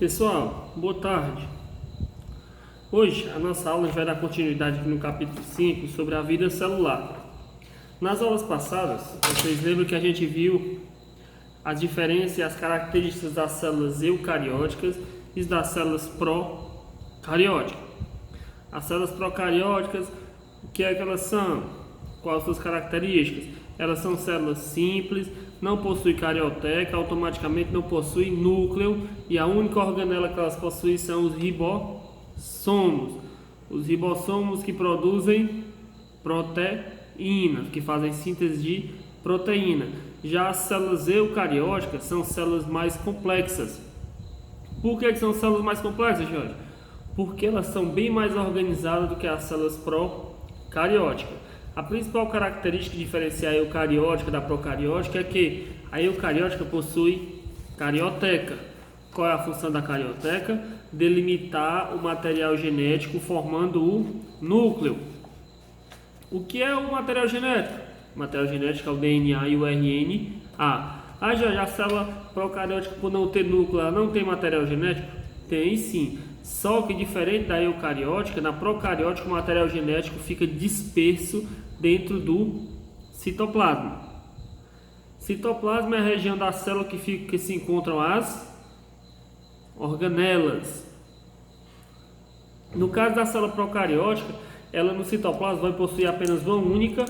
Pessoal, boa tarde. Hoje a nossa aula vai dar continuidade aqui no capítulo 5 sobre a vida celular. Nas aulas passadas, vocês lembram que a gente viu as diferenças e as características das células eucarióticas e das células procarióticas. As células procarióticas, o que é que elas são? Quais suas características? Elas são células simples, não possuem carioteca, automaticamente não possuem núcleo e a única organela que elas possuem são os ribossomos. Os ribossomos que produzem proteínas, que fazem síntese de proteína. Já as células eucarióticas são células mais complexas. Por que são células mais complexas, Jorge? Porque elas são bem mais organizadas do que as células procarióticas. A principal característica que diferencia a eucariótica da procariótica é que a eucariótica possui carioteca. Qual é a função da carioteca? Delimitar o material genético formando o núcleo. O que é o material genético? O material genético é o DNA e o RNA. Já a célula procariótica, por não ter núcleo, ela não tem material genético? Tem sim. Só que diferente da eucariótica, na procariótica o material genético fica disperso dentro do citoplasma. Citoplasma é a região da célula que se encontram as organelas. No caso da célula procariótica, ela no citoplasma vai possuir apenas uma única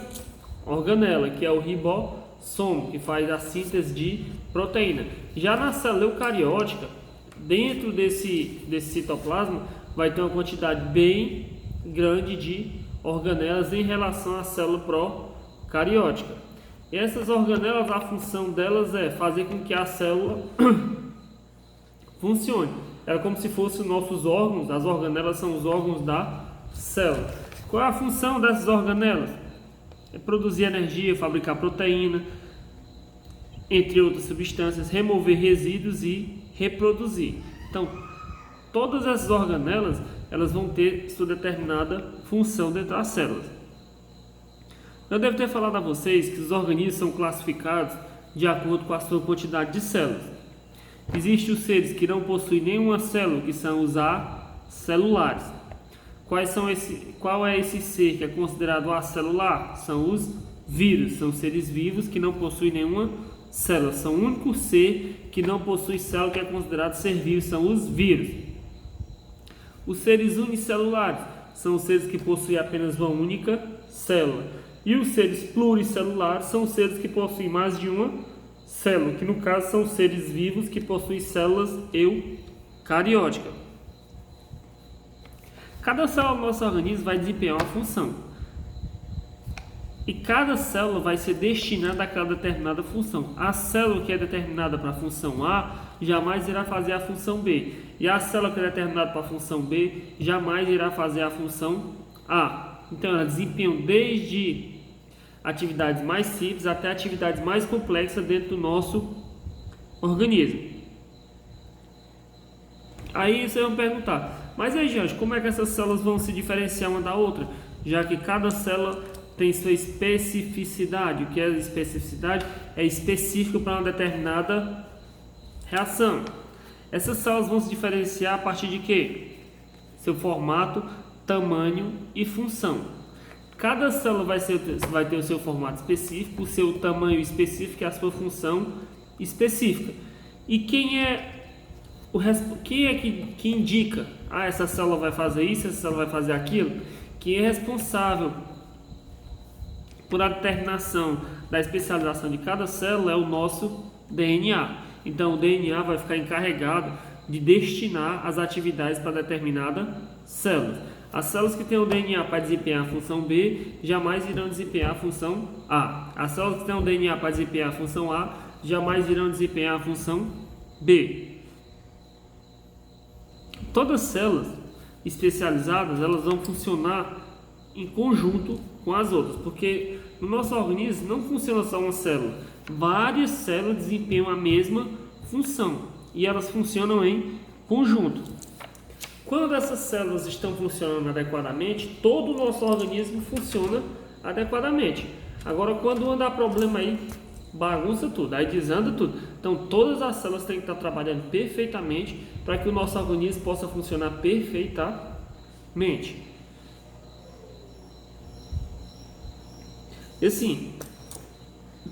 organela, que é o ribossomo, que faz a síntese de proteína. Já na célula eucariótica, dentro desse citoplasma vai ter uma quantidade bem grande de organelas em relação à célula procariótica. E essas organelas, a função delas é fazer com que a célula funcione. É como se fossem nossos órgãos, as organelas são os órgãos da célula. Qual é a função dessas organelas? É produzir energia, fabricar proteína, entre outras substâncias, remover resíduos e reproduzir. Então, todas essas organelas, elas vão ter sua determinada função dentro das células. Eu devo ter falado a vocês que os organismos são classificados de acordo com a sua quantidade de células. Existem os seres que não possuem nenhuma célula, que são os acelulares. Qual é esse ser que é considerado acelular? São os vírus, são seres vivos que não possuem nenhuma célula. São o único ser que não possui célula que é considerado ser vivo, são os vírus. Os seres unicelulares são os seres que possuem apenas uma única célula. E os seres pluricelulares são os seres que possuem mais de uma célula, que no caso são os seres vivos que possuem células eucarióticas. Cada célula do nosso organismo vai desempenhar uma função. E cada célula vai ser destinada àquela determinada função. A célula que é determinada para a função A jamais irá fazer a função B. E a célula que é determinada para a função B jamais irá fazer a função A. Então elas desempenham desde atividades mais simples até atividades mais complexas dentro do nosso organismo. Aí vocês vão perguntar, mas aí, Jorge, como é que essas células vão se diferenciar uma da outra? Já que cada célula tem sua especificidade. O que é especificidade? É específico para uma determinada reação. Essas células vão se diferenciar a partir de quê? Seu formato, tamanho e função. Cada célula vai ter o seu formato específico, o seu tamanho específico e a sua função específica. E quem é que indica? Essa célula vai fazer isso, essa célula vai fazer aquilo? Quem é responsável por a determinação da especialização de cada célula é o nosso DNA. Então o DNA vai ficar encarregado de destinar as atividades para determinada célula. As células que têm o DNA para desempenhar a função B jamais irão desempenhar a função A. As células que têm o DNA para desempenhar a função A jamais irão desempenhar a função B. Todas as células especializadas, elas vão funcionar em conjunto com as outras, porque no nosso organismo não funciona só uma célula, várias células desempenham a mesma função e elas funcionam em conjunto. Quando essas células estão funcionando adequadamente, todo o nosso organismo funciona adequadamente. Agora, quando dá problema aí, bagunça tudo, aí desanda tudo. Então, todas as células têm que estar trabalhando perfeitamente para que o nosso organismo possa funcionar perfeitamente. E assim,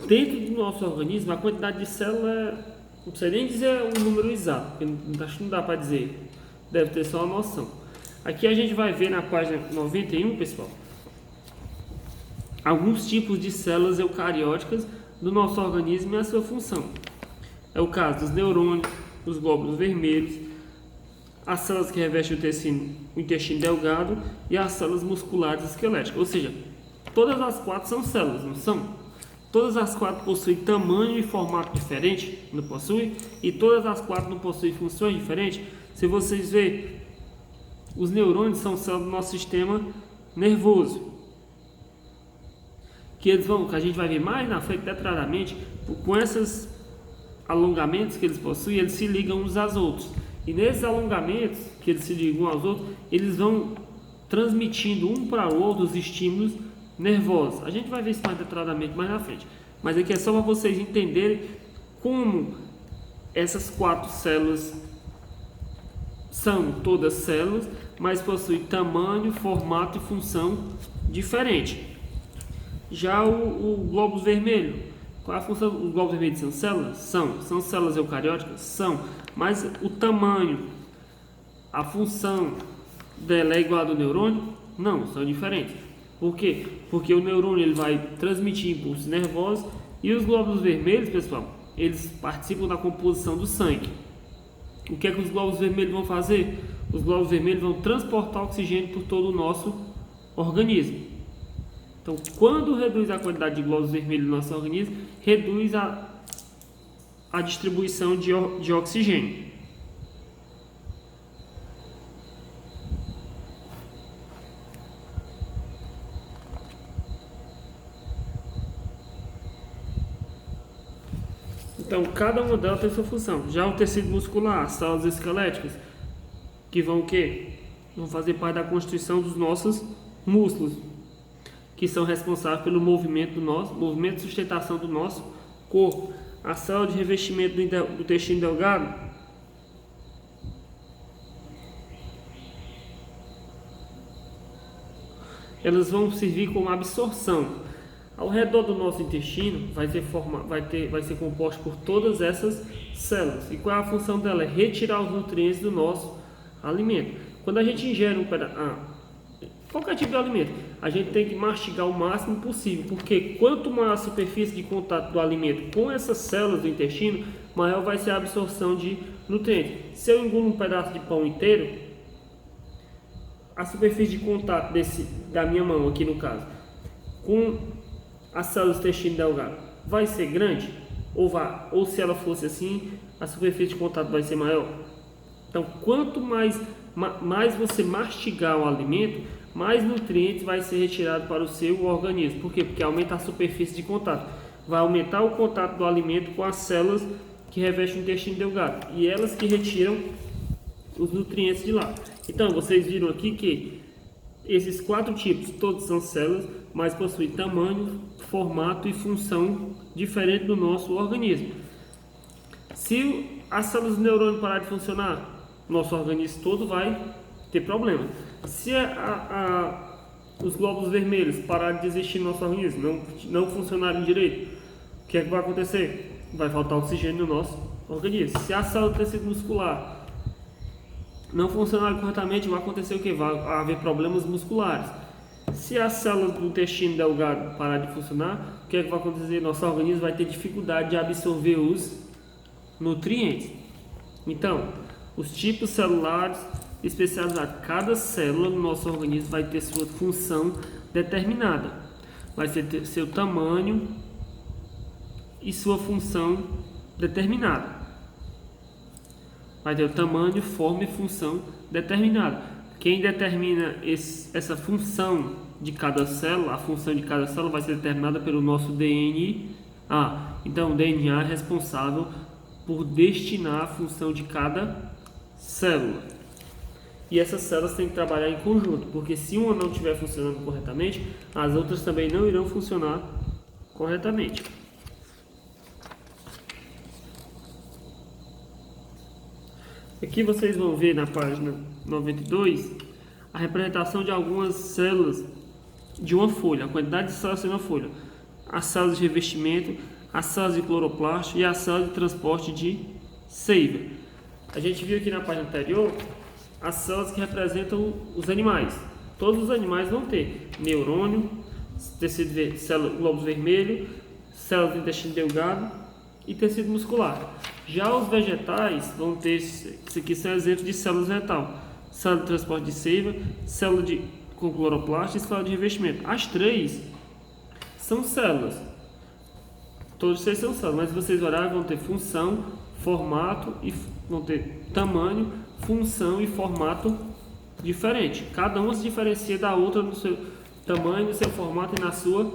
dentro do nosso organismo, a quantidade de células, não sei nem dizer o número exato, porque acho que não dá para dizer, deve ter só uma noção. Aqui a gente vai ver na página 91, pessoal, alguns tipos de células eucarióticas do nosso organismo e a sua função. É o caso dos neurônios, os glóbulos vermelhos, as células que revestem o intestino delgado e as células musculares esqueléticas. Ou seja, todas as 4 são células, não são? Todas as 4 possuem tamanho e formato diferente, não possui? E todas as 4 não possuem funções diferentes? Se vocês verem, os neurônios são células do nosso sistema nervoso, que a gente vai ver mais na frente detalhadamente, com esses alongamentos que eles possuem, eles se ligam uns aos outros. E nesses alongamentos que eles se ligam uns aos outros, eles vão transmitindo um para o outro os estímulos nervosos. A gente vai ver isso mais detalhadamente mais na frente. Mas aqui é só para vocês entenderem como essas 4 células são todas células, mas possuem tamanho, formato e função diferente. Já o glóbulo vermelho, qual é a função? Os glóbulos vermelhos são células? São células eucarióticas? São, mas o tamanho, a função dela é igual ao do neurônio? Não, são diferentes. Por quê? Porque o neurônio ele vai transmitir impulsos nervosos e os glóbulos vermelhos, pessoal, eles participam da composição do sangue. O que é que os glóbulos vermelhos vão fazer? Os glóbulos vermelhos vão transportar oxigênio por todo o nosso organismo. Então, quando reduz a quantidade de glóbulos vermelhos no nosso organismo, reduz a distribuição de oxigênio. Então, cada uma delas tem sua função. Já o tecido muscular, as células esqueléticas, que vão o quê? Vão fazer parte da constituição dos nossos músculos, que são responsáveis pelo movimento de sustentação do nosso corpo. A célula de revestimento do intestino delgado, elas vão servir como absorção. Ao redor do nosso intestino vai ser composto por todas essas células. E qual é a função dela? É retirar os nutrientes do nosso alimento. Quando a gente ingere qualquer tipo de alimento, a gente tem que mastigar o máximo possível, porque quanto maior a superfície de contato do alimento com essas células do intestino, maior vai ser a absorção de nutrientes. Se eu engulo um pedaço de pão inteiro, a superfície de contato da minha mão aqui no caso, com as células do intestino delgado, vai ser grande? Ou se ela fosse assim, a superfície de contato vai ser maior? Então, quanto mais você mastigar o alimento, mais nutrientes vai ser retirado para o seu organismo. Por quê? Porque aumenta a superfície de contato. Vai aumentar o contato do alimento com as células que revestem o intestino delgado. E elas que retiram os nutrientes de lá. Então, vocês viram aqui que esses 4 tipos, todos são células, mas possuem tamanho, formato e função diferente do nosso organismo. Se as células do neurônio pararem de funcionar, nosso organismo todo vai ter problema. Se os glóbulos vermelhos pararem de existir no nosso organismo, não funcionarem direito, o que é que vai acontecer? Vai faltar oxigênio no nosso organismo. Se a célula do tecido muscular não funcionar corretamente, vai acontecer o que? Vai haver problemas musculares. Se as células do intestino delgado parar de funcionar, o que é que vai acontecer? Nosso organismo vai ter dificuldade de absorver os nutrientes. Então, os tipos celulares especializados, cada célula no nosso organismo vai ter sua função determinada. Vai ter seu tamanho e sua função determinada. Vai ter o tamanho, forma e função determinada. Quem determina essa função de cada célula, a função de cada célula vai ser determinada pelo nosso DNA. Então, o DNA é responsável por destinar a função de cada célula. E essas células têm que trabalhar em conjunto, porque se uma não estiver funcionando corretamente, as outras também não irão funcionar corretamente. Aqui vocês vão ver na página 92 a representação de algumas células de uma folha, a quantidade de células em uma folha. As células de revestimento, as células de cloroplasto e as células de transporte de seiva. A gente viu aqui na página anterior as células que representam os animais. Todos os animais vão ter neurônio, tecido, glóbulo vermelho, células do intestino delgado e tecido muscular. Já os vegetais vão ter, isso aqui são exemplos de células vegetal: célula de transporte de seiva, célula com cloroplasto e célula de revestimento. As três são células. Todos vocês são células, mas vocês olharem, vão ter função, formato e vão ter tamanho, função e formato diferente. Cada uma se diferencia da outra no seu tamanho, no seu formato e na sua